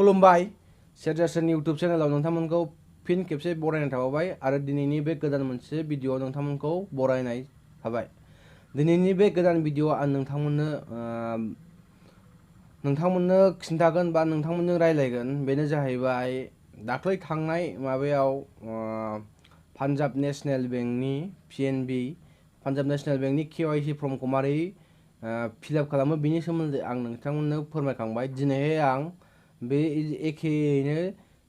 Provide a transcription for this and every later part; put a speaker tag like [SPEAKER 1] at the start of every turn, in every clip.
[SPEAKER 1] खुलुमबाय सेरजासोनि इउट्यूब चेनेलाव नोंथांमोनखौ फिन खेबसे बरायनाय थाबाय आरो दिनैनि बे गोदान मोनसे भिडिअ नोंथांमोनखौ बरायनाय थाबाय। दिनैनि बे गोदान भिडिअ आं नोंथांमोननो खिन्थागोन बा नोंथांमोननो रायलायगोन बेनो जाहैबाय दाख्लै थांनाय माबायाव पान्जाब नेशनेल बेंकनि PNB पान्जाब नेशनेल बेंकनि KYC फर्मखौ मारै फिलआप खालामो बिनि सोमोन्दै आं नोंथांमोननो फोरमायखांबाय। दिनैहाय आं बे एखेयैनो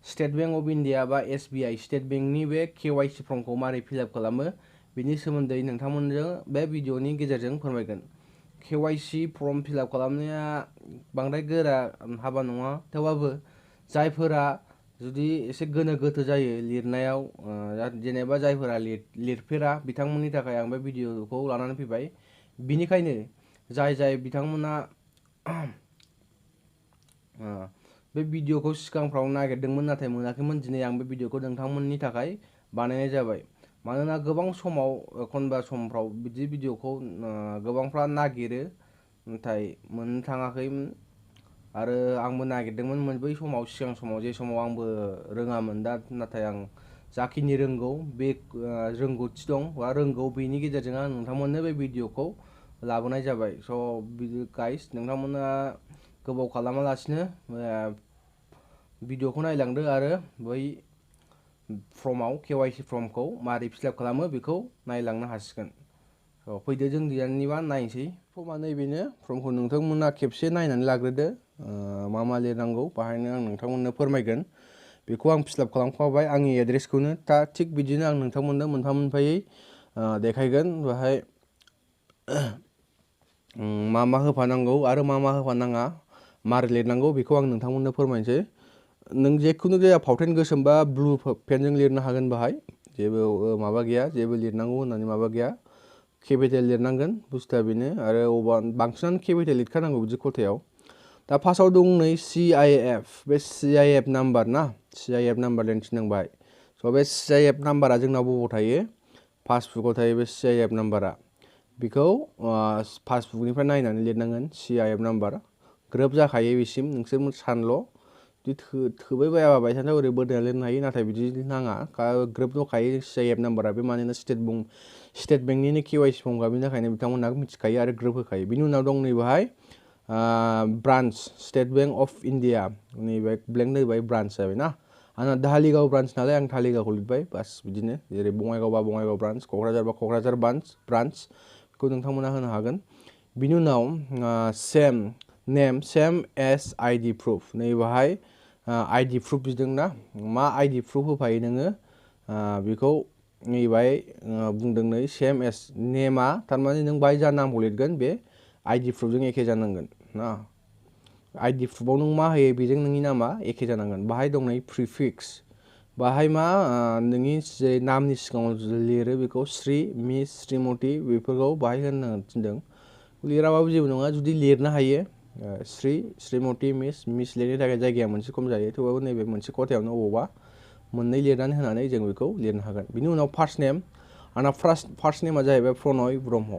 [SPEAKER 1] स्टेट बैंक अफ इन्डिया बा SBI स्टेट बेंकनि बे KYC फर्मखौ मारै फिलआप खालामो बिनि सोमोन्दै नोंथांमोनजों बे भिडिअनि गेजेरजों फोरमायगोन। KYC फर्म फिलआप खालामनाया बांद्राय गोरा हाबा नङा, थेवबाबो जायफोरा जुदि एसे गोनो गोथो जायो लिरनायाव जेनेबा जायफोरा लिरफेरा बिथांमोननि थाखाय आं बे भिडिअखौ लानानै फैबाय। बिनिखायनो जाय बिथांमोना बे भिडिअखौ सिगांफ्राव नागिरदोंमोन नाथाय मोनाखैमोन, दिनै आं बे भिडिअखौ नोंथांमोननि थाखाय बानायनाय जाबाय। मानोना गोबां समाव एखनबा समफ्राव बिदि भिडिअखौ गोबांफ्रा नागिरो नाथाय मोननो थाङाखैमोन आरो आंबो नागिरदोंमोन बै समाव सिगां समाव जे समाव आंबो रोङामोन। दा नाथाय आं जाखिनि रोंगौ बे रोंगौथि दं बा रोंगौ बेनि गेजेरजों आं नोंथांमोननो बे भिडिअखौ लाबोनाय जाबाय। स' गाइस नोंथांमोना गोबाव खालामालासिनो भिडिअखौ नायलांदो आरो बै फर्माव KYC फर्मखौ मारै फिलआप खालामो बेखौ नायलांनो हासिगोन। फैदो जों दानिबा नायनोसै। फर्मा नैबेनो, फर्मखौ नोंथांमोना खेबसे नायनानै लाग्रोदो मा लिरनांगौ, बाहायनो आं नोंथांमोननो फोरमायगोन। बेखौ आं फिलआप खालामखाबाय आंनि एड्रेसखौनो, थिग बिदिनो आं नोंथांमोननो मोनफा मोनफायै देखायगोन। बेहाय मा होफानांगौ आरो मा होफानाङा, मारै लिरनांगौ बेखौ आं नोंथांमोननो फोरमायनोसै। नों जेखुनु जाया फावथेन गोसोम बा ब्लु पेनजों लिरनो हागोन। बाहाय जेबो माबा गैया, जेबो लिरनांगौ होननानै माबा गैया। केपिटेल लिरनांगोन बुस्थुआ बेनो, आरो बांसिनानो केपिटेल लिरखानांगौ बिदि खथायाव। दा फार्स्टआव दं नै CIF, बे CIF नाम्बार ना, CIF नाम्बार लिरनो थिनदों। स' बे CIF नाम्बारा जोंनाव बबाव थायो? पासबुकआव थायो बे CIF नाम्बारा। बेखौ पासबुकनिफ्राय नायनानै लिरनांगोन। CIF नाम्बार ग्रोब जाखायो बेसिम, नोंसोर सानल'। जुदि थोबाय बायाबा बायसान्सआव ओरै बोदोना लिरनो हायो, नाथाय बिदि नाङा, ग्रोब दंखायो CIF नाम्बारा। बे मानोना स्टेट बेंकनिनो KYC फर्मखा, बेनि थाखायनो बिथांमोनहा मिथिखायो आरो ग्रोब होखायो। बिनि उनाव दं नैबेहाय branch, state bank of India, नैबे ब्लेंक नैबाय ब्रान्च जाबाय ना। आंना धालिगाव ब्रान्च नालाय आं धालिगावखौ लिरबाय, बास बिदिनो। जेरै बङाइगावबा बङाइगाव ब्रान्च, क'क्राझारबा क'क्राझार ब्रान्च, बेखौ नोंथांमोना होनो हागोन। बिनि उनाव same name same as ID proof, नैबाहाय ID प्रुफ बिदोंना, मा ID प्रुफ होफायो नोङो बेखौ नैबाहाय बुंदों नै सेम एस नेमा, थारमाने नों बाहाय जा नामखौ लिरगोन बे ID प्रुफजों एखे जानांगोन ना। ID प्रुफआव नों मा होयो बेजों नोंनि नामा एखे जानांगोन। बाहाय दं नै प्रिफिक्स, बाहाय मा नोंनि जे नामनि सिगाङाव लिरो बेखौ श्री, मिस, श्रीमती बेफोरखौ बाहाय होनो थिनदों। लिराबाबो जेबो नङा, जुदि लिरनो हायो श्री, श्रीमती, मिस लिरनो थाखाय जायगाया मोनसे खम जायो, थेवबाबो नैबे मोनसे खथायावनो अबावबा मोननै लिरनानै होनानै जों बेखौ लिरनो हागोन। बिनि उनाव फार्स्ट नेम, आंना फार्स्ट नेमा जाहैबाय प्रनय ब्रह्म,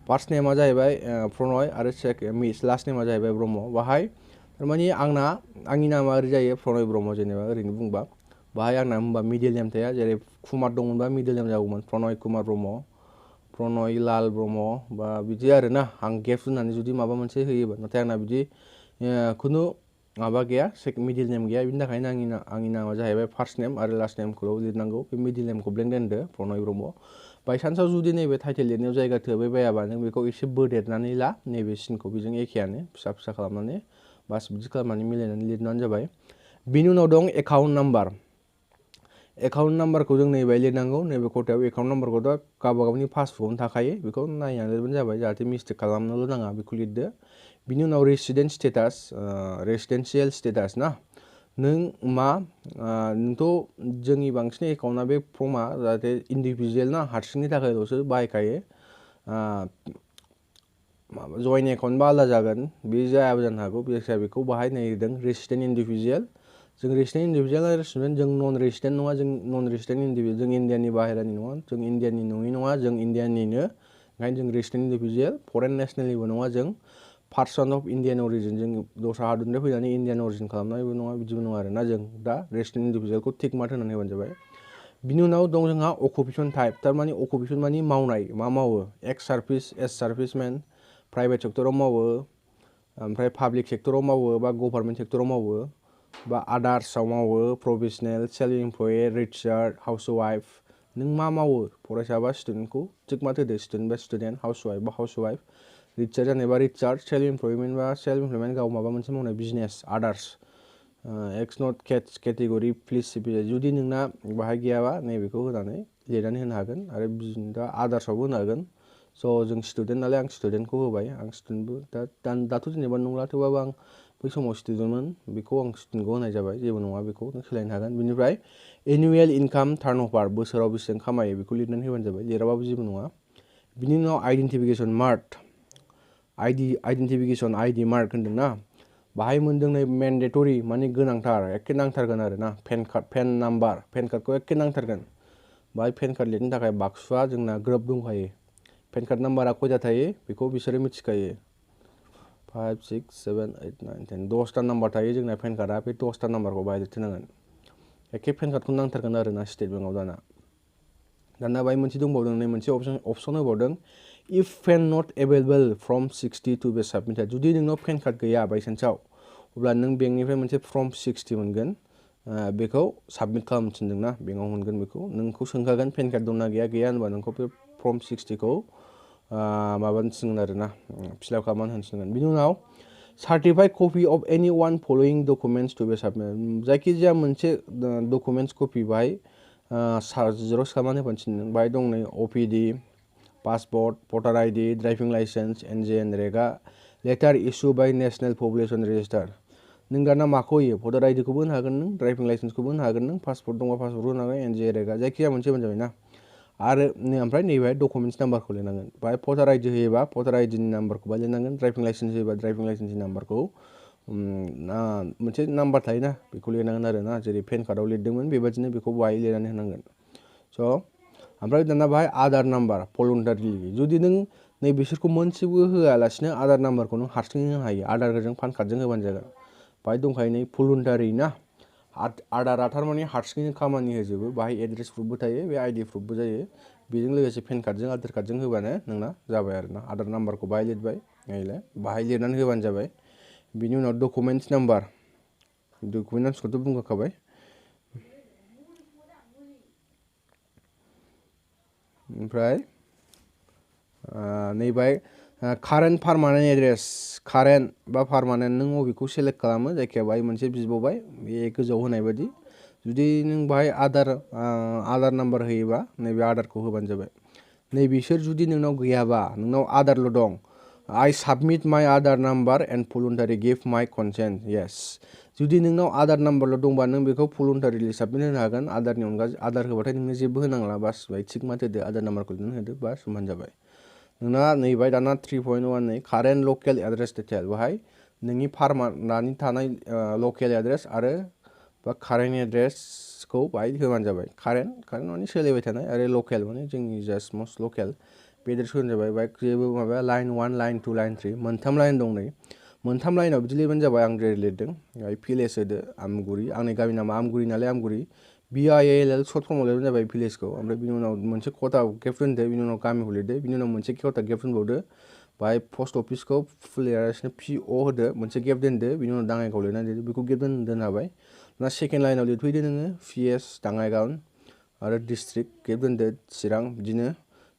[SPEAKER 1] फार्स्ट नेमा जाहैबाय प्रनय आरो मिस लास्ट नेमा जाहैबाय ब्रह्म। बाहाय थारमाने आंनि नामा ओरै जायो प्रनय ब्रह्म, जेनेबा ओरैनो बुंबा। बाहाय आंना होनबा मिडिल नेम थाया, जेरै कुमार दंमोनबा मिडिल नेम जागौमोन प्रनय कुमार ब्रह्म, प्रनय लाल ब्रह्म बा बिदि आरोना। आं गेप्स होननानै जुदि माबा मोनसे होयोबा, नाथाय आंना बिदि खुनु माबा गैया, मिडिल नेम गैया। बिनि थाखायनो आंनि नामा जाहैबाय फार्स्ट नेम आरो लास्ट नेमखौल' लिरनांगौ। बे मिडिल नेमखौ ब्लेंक दोनदो प्रनय ब्रह्म। बायसान्सआव जुदि नैबे टाइटेल लिरनायाव जायगा थोबाय बायाबा नों बेखौ एसे बोदेरनानै ला, नैबे सिनखौ बेजों एखेयानो फिसा खालामनानै, बास बिदि खालामनानै मिलायनानै लिरनानै जाबाय। बिनि उनाव दं एकाउन्ट नाम्बार, एकाउन्ट नाम्बारखौ जों नैबे लिरनांगौ। नैबे खथायाव एकाउन्ट नाम्बारखौथ' गावबा गावनि पासबुकआवनो थाखायो, बेखौ नायनानै लिरबानो जाबाय, जाहाथे मिस्टेक खालामनोल' नाङा, बेखौ लिरदो। बिनि उनाव रेसिडेन्ट स्टेटास, रेसिडेन्सियेल स्टेटास ना, नों नोंथ' जोंनि बांसिन एकाउन्टआ बे फर्मआ जाहाथे इन्डिभिजुवेल ना, हारसिंनि थाखायल'सो बाहायखायो। जयेन्ट एकाउन्टबा आलादा जागोन, बे जायाबो जानो हागौ। बेखौ बाहाय लिरदों रेसिडेन्ट इन्डिभिजुवेल। जों रेसिडेन्ट इन्डिभिजुवेल आरो रेसिडेन्ट, जों नन रेसिडेन्ट नङा, जों नन रेसिडेन्ट इन्डिभिजुवेल, जों इण्डियानि बाहेरानि नङा, जों इण्डियानि नङि नङा, जों इण्डियानिनो, ओंखायनो जों रेसिडेन्ट इन्डिभिजुवेल। फरेन नेसनेलनिबो नङा, जों पार्सन अफ इन्डियान अरिजिन जों दस्रा हादरनिफ्राय फैनानै इन्डियान अरिजिन खालामनायबो नङा बिदिबो नङा आरोना जों दा रेजिडेन्ट इन्डिभिजुवेलखौ टिक मार्क होनानै होबानो जाबाय। बिनि उनाव दं जोंहा अकुपेशन टाइप थारमाने अकुपेशन माने मावनाय मा मावो एक्स सार्भिस एस सार्भिसमेन प्राइभेट सेक्टराव मावो ओमफ्राय पाब्लिक सेक्टराव मावो बा गभार्नमेन्ट सेक्टराव मावो बा आदार्सआव मावो professional self employed retired housewife नों मा मावो फरायसा बा स्टुडेन्टखौ टिक मार्क होदो स्टुडेन्ट बा स्टुडेन्ट हाउसवाइफ बा हाउसवाइफ रिटायार्ड जानायबा रिटायार्ड सेल्फ इमप्लयमेन्ट बा सेल्फ इमप्लयमेन्ट गाव माबा मोनसे मावनाय business address x not category please specify जुदि नोंना बाहाय गैयाबा नैबेखौ होनानै लिरनानै होनो हागोन आरो दा आदार्सआवबो होनो हागोन स' जों स्टुडेन्ट नालाय आं स्टुडेन्टखौ होबाय आं स्टुडेन्टबो दाथ' जेनेबा नंला थेवबाबो आं बै समाव स्टुडेन्टमोन बेखौ आं स्टुडेन्टखौ होनाय जाबाय जेबो नङा बेखौ नों सोलायनो हागोन बिनिफ्राय एनुवेल इनकाम टार्नअभार बोसोराव बेसेबां खामायो बेखौ लिरनानै होबानो जाबाय लिराबाबो जेबो नङा बिनि उनाव identification mark identification ID mark होन्दों ना बाहाय मोनदों नै मेन्डेटरि माने गोनांथार एखे नांथारगोन आरो ना PAN card PAN number PAN कार्डखौ एखे नांथारगोन बाहाय पेन कार्ड लिरनो थाखाय बाक्सुआ जोंना ग्रोब दंखायो पेन कार्ड नाम्बारा खयथा थायो बेखौ बिसोरो मिथिखायो 5 6 7 8 9 10 10टा नाम्बार थायो जोंना पेन कार्डआ बे 10टा नाम्बारखौ बाहाय लिरथारनांगोन एखे पेन कार्डखौ नांथारगोन आरो ना स्टेट बेंकआव दाना बाहाय मोनसे दंबावदों नै मोनसे अपसन होबावदों if PAN not available form 60 to be submitted जुदि नोंनाव पेन कार्ड गैया बायसान्सआव अब्ला नों बेंकनिफ्राय मोनसे फर्म 60 मोनगोन बेखौ साबमिट खालामनो थिनदोंना बेंकआव मोनगोन बेखौ नोंखौ सोंखागोन पेन कार्ड दंना गैया होनबा नोंखौ बे फर्म 60खौ माबानो थिनगोन आरो ना फिलआप खालामनानै होनो थिनगोन बिनि उनाव सार्टिफाइड कपि अफ एनि वान फलोइंग डकुमेन्ट्स टु बे साबमिट जायखिजाया मोनसे डकुमेन्ट्स कपि बाहाय जेरक्स खालामनानै होबानो थिनदों बाहाय दं नै OVD passport voter ID driving licence एनजेएन रेगा letter issue by national population register नों दाना माखौ होयो भटार आइडिखौबो होनो हागोन नों ड्राइभिं लाइसेन्सखौबो होनो हागोन नों पासपर्ट दंबा पासपर्टखौ होनो हागोन एनजेएन रेगा जायखिजाया मोनसे होबानो जाबाय ना आरो ओमफ्राय नैबेहाय डकुमेन्ट्स नाम्बारखौ लिरनांगोन बाहाय भटार आइडि होयोबा भटार आइडिनि नाम्बारखौ बाहाय लिरनांगोन ड्राइभिं लाइसेन्स होयोबा ड्राइभिं लाइसेन्सनि नाम्बारखौ मोनसे नाम्बार थायोना बेखौ लिरनांगोन आरो ना जेरै पेन कार्डआव लिरदोंमोन बेबादिनो बेखौ बाहाय लिरनानै होनांगोन स' ओमफ्राय दाना बाहाय आधार नाम्बार भलुन्टारिलि जुदि नों नै बिसोरखौ मोनसेबो होआलासिनो आधार नाम्बारखौ नों हारसिङै होनो हायो आधारजों पान कार्डजों होबानो जागोन बाहाय दंखायो नै भलुन्टारि ना आधारा थारमाने हारसिङैनो खामानि होजोबो बाहाय एड्रेस प्रुफबो थायो बे आइडि प्रुफबो जायो बेजों लोगोसे पेन कार्डजों आधार कार्डजों होबानो नोंना जाबाय आरो ना आधार नाम्बारखौ बाहाय लिरबाय नायलाय बाहाय लिरनानै होबानो जाबाय बिनि उनाव डकुमेन्ट्स नाम्बार डकुमेन्ट नाम्सखौथ' बुंखाबाय ओमफ्राय नैबाय कारेन्ट पारमानेन्ट एड्रेस कारेन्ट बा पारमानेन्ट नों बबेखौ सेलेक्ट खालामो जायखिया बाहाय मोनसे बिबावबाय बे गोजौआव होनाय बायदि जुदि नों बाहाय आधार नाम्बार होयोबा नैबे आधारखौ होबानो जाबाय नैबिसोर जुदि नोंनाव गैयाबा नोंनाव आधारल' दं I submit my Aadhaar number and voluntary give my consent yes जुदि नोंनाव आधार नाम्बारल' दंबा नों बेखौ भलुन्टारिलि साबमिट होनो हागोन आधारनि अनगा आधार होबाथाय नोंनो जेबो होनांला बास बाय थिक मार्क होदो आधार नाम्बारखौ लिरनानै होदो बास होनबानो जाबाय नोंना नैबाय दाना 3.1 नै कारेन्ट लकेल एड्रेस डिटेल बाहाय नोंनि दानि थानाय लकेल एड्रेस आरो बा कारेन्ट एड्रेसखौ बाहाय होबानो जाबाय कारेन्ट माने सोलिबाय थानाय आरो लकेल माने जोंनि जास्ट मस्ट लकेल बे एड्रेसखौ होनो जाबाय बाहाय जेबो माबा लाइन 1 लाइन 2 लाइन 3 मोनथाम लाइन दं नै मोनथाम लाइनाव बिदि लिरबानो जाबाय आं जेरै लिरदों बाहाय भिलेज होदो आमगुरि आंनि गामि नामा आमगुरि नालाय आमगुरि BIALL सर्ट फर्माव लिरबानो जाबाय भिलेजखौ ओमफ्राय बिनि उनाव मोनसे खथा गेप दोनदो बिनि उनाव गामिखौ लिरदो बिनि उनाव मोनसे खथा गेप दोनबावदो बाहाय पस्ट अफिसखौ फुल लिरालासिनो PO होदो मोनसे गेप दोनदो बिनि उनाव दाङाइगाव लिरनानै लिरदो बेखौ गेप दोननो हाबाय ना सेकेन्ड लाइनाव लिरफैदो नोङो PS दाङाइगाव आरो डिस्ट्रिक्ट गेप दोनदो चिरां बिदिनो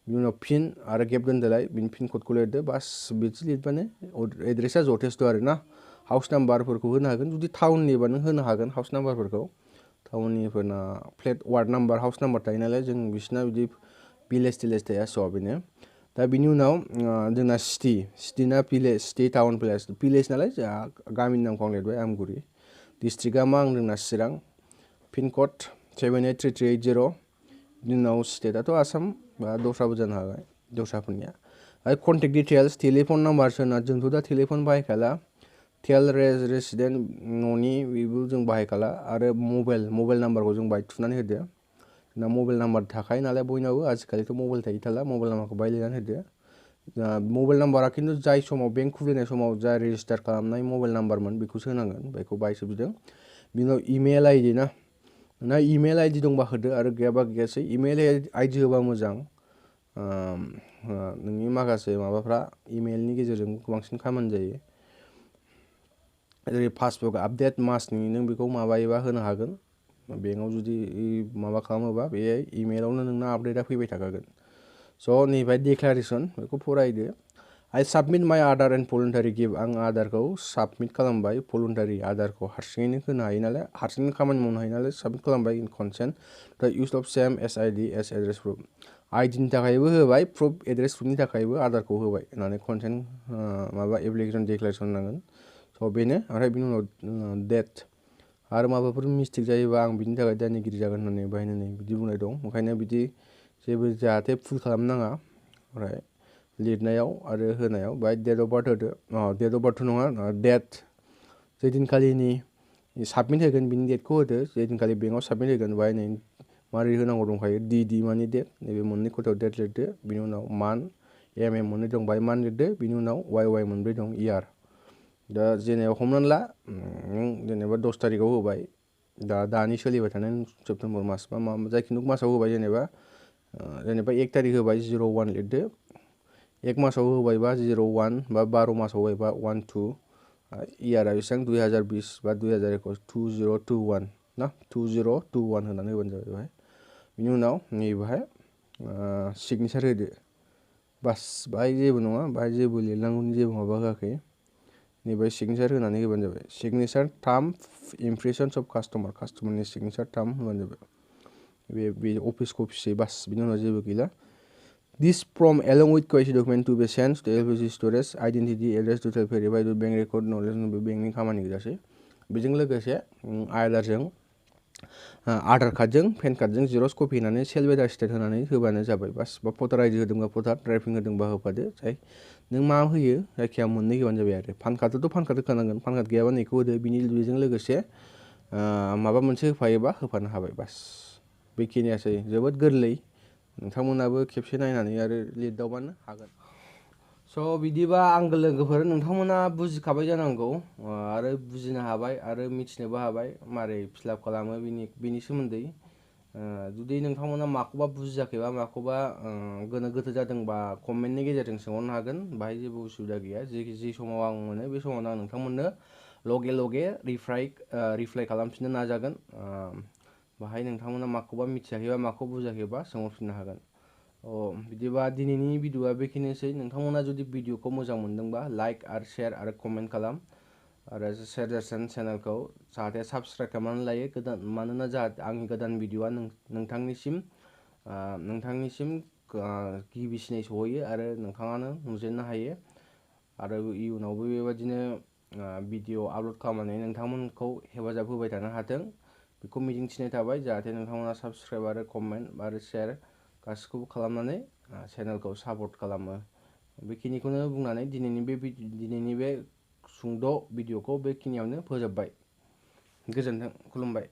[SPEAKER 1] बिनि उनाव पिन आरो गेप दोनदोलाय बिनि पिन क'डखौ लिरदो बास बिदि लिरबानो एड्रेसा जथेस्थ' आरो ना हाउस नाम्बारफोरखौ होनो हागोन जुदि टाउननिबा नों होनो हागोन हाउस नाम्बारफोरखौ टाउननिफोरना flat ward number house number थायो नालाय जों बिसिना बिदि भिलेज टिलेज थाया स' बेनो दा बिनि उनाव जोंना सिटिना भिलेज सिटि टाउन भिलेज नालाय जोंहा गामिनि नामखौ आं लिरबाय आमगुरि डिस्ट्रिक्टआ मा आं जोंना चिरां पिन क'ड 783380 बिनि उनाव स्टेटआथ' आसाम बा दस्राबो जानो हागोन दस्राफोरनिया आरो कन्टेक्ट डिटेल्स टेलिफन नाम्बार सोना जोंथ' दा टेलिफन बाहायखाला रेसिडेन्ट न'नि बेबो जों बाहायखाला आरो मबाइल नाम्बारखौ जों बाहाय थुनानै होदो ना मबाइल नाम्बार थाखायो नालाय बयनावबो आजिखालिथ' मबाइल थायो थाला मबाइल नाम्बारखौ बाहाय लिरनानै होदो मबाइल नाम्बारा खिन्थु जाय समाव बेंक खुलिनाय समाव जा रेजिस्टार खालामनाय मबाइल नाम्बारमोन बेखौसो होनांगोन, बेखौ बाहायसो बिदों। बिनि उनाव इमेल आइडि ना इमेल आइडि दंबा होदो आरो गैयाबा गैयासै। इमेल आइडि होबा मोजां, नोंनि माखासे माबाफ्रा इमेलनि गेजेरजों बांसिन खामानि जायो। जेरै पासबुक आपडेट मासनि नों बेखौ माबायोबा होनो हागोन। बेंकआव जुदि माबा खालामोबा बे इमेलावनो नोंना आपडेटआ फैबाय थाखागोन। स' नैबाय डिक्लारेसन बेखौ फरायदो। आइ साबमिट माइ आधार एन्ड भलुन्टारि गिफ्ट। आं आधारखौ साबमिट खालामबाय, भलुन्टारि आधारखौ हारसिङैनो होनो हायो नालाय, हारसिङैनो खामानि मावनो हायो नालाय साबमिट खालामबाय in consent the use of same as ID as address proof. आइडिनि थाखायबो होबाय, प्रुफ एड्रेस प्रुफनि थाखायबो आधारखौ होबाय होननानै कनसेन्ट माबा एप्लिकेसन डिक्लारेसन होनांगोन। स' बेनो। ओमफ्राय बिनि उनाव डेट आरो माबाफोर मिस्टेक जायोबा आं बिनि थाखाय दायनिगिरि जागोन होननानै बाहायनो नै बिदि बुंनाय दं। ओंखायनो बिदि जेबो जाहाथे भुल खालामनाङा। ओमफ्राय लिरनायाव आरो होनायाव बाहाय डेट अफ बार्थ होदो। डेट अफ बार्थ नङा, डेट जेदिनखालिनि साबमिट होगोन बिनि डेटखौ होदो। जेदिनखालि बेंकआव साबमिट होगोन बाहाय नै मारै होनांगौ दंखायो, डि मानि डेट, नैबे मोननै खथायाव डेट लिरदो। बिनि उनाव मान्थ, मोननै दं बाहाय मान्थ लिरदो। बिनि उनाव वाइ मोनब्रै दं, इयार। दा जेनेबा हमनानै ला नों जेनेबा 10 तारिखआव होबाय, दानि सोलिबाय थानाय सेप्तेम्बर मास बा मा जायखिनु मासाव होबाय, जेनेबा 1 तारिख होबाय 01 लिरदो। 1 मासाव होबायबा 01 बा 12 मासाव होबायबा 12, इयारा बेसेबां 2020 बा 2021 2021 ना 2021 होनानै होबानो जाबाय बेहाय। बिनि उनाव नैबाहाय सिगनेसार होदो। बास बाहाय जेबो नङा, बाहाय जेबो लिरनांगौनि जेबो माबा होआखै। नैबे सिगनेसार होनानै होबानो जाबाय। सिगनेसार थाम इमप्रेसन्स अफ कास्टमारनि सिगनेसार थाम होबानो जाबाय। बे अफिस कफिसै बास, बिनि उनाव जेबो गैला। This form along with KYC document to be sent to LPG storage identity address detail verified with bank record knowledge be बेंकनि खामानि गोजासै। बेजों लोगोसे आधारजों आधार कार्डजों पेन कार्डजों जेरक्स कपि होनानै सेल्फ एटास्टेड होनानै होबानो जाबाय बास। बा भटार आइडि होदोंबा भटार, ड्राइभिं होदोंबा होफादो। जाय नों मा होयो जायखिया मोननै होबानो जाबाय आरो। पान कार्डआथ' पान कार्ड होखानांगोन, पान कार्ड गैयाबा नैखौ होदो। बेजों लोगोसे माबा मोनसे होफायोबा होफानो हाबाय बास। बेखिनियासै, जोबोद गोरलै। नोंथांमोनाबो खेबसे नायनानै आरो लिरदावबानो हागोन। स' बिदिबा आंगो लोगोफोर, नोंथांमोना बुजिखाबाय जानांगौ आरो बुजिनो हाबाय आरो मिथिनोबो हाबाय मारै फिलआप खालामो बिनि सोमोन्दै। जुदि नोंथांमोना माखौबा बुजियाखैबा माखौबा गोनो गोथो जादोंबा कमेन्टनि गेजेरजों सोंहरनो हागोन, बाहाय जेबो उसुबिदा गैया। जि समाव आं मोनो बे समावनो आं नोंथांमोननो लगे रिप्लाइ खालामफिननो नाजागोन। बाहाय नोंथांमोना माखौबा मिथियाखैबा माखौ बुजियाखैबा सोंहरफिननो हागोन। बिदिबा दिनैनि भिडिअआ बेखिनिसै। नोंथांमोना जुदि भिडिअखौ मोजां मोनदोंबा लाइक आरो शेयार आरो कमेन्ट खालाम आरो सेजारसन चेनेलखौ जाहाथे साबस्क्राइब खालामनानै लायो, मानोना जाहाथे आंनि गोदान भिडिअआ नोंथांनिसिम गिबिसिनै सहैयो आरो नोंथाङानो नुजेननो हायो। आरो इयुनावबो बेबायदिनो भिडिअ आपल'ड खालामनानै नोंथांमोनखौ हेफाजाब होबाय थानो हाथों बेखौ मिजिंथिनाय थाबाय। जाहाथे नोंथांमोना साबस्क्राइब आरो कमेन्ट आरो शेयार गासिखौबो खालामनानै चेनेलखौ सापर्ट खालामो। बेखिनिखौनो बुंनानै दिनैनि बे सुंद' भिडिअखौ बेखिनियावनो फोजोबबाय। गोजोन्थों, खुलुमबाय।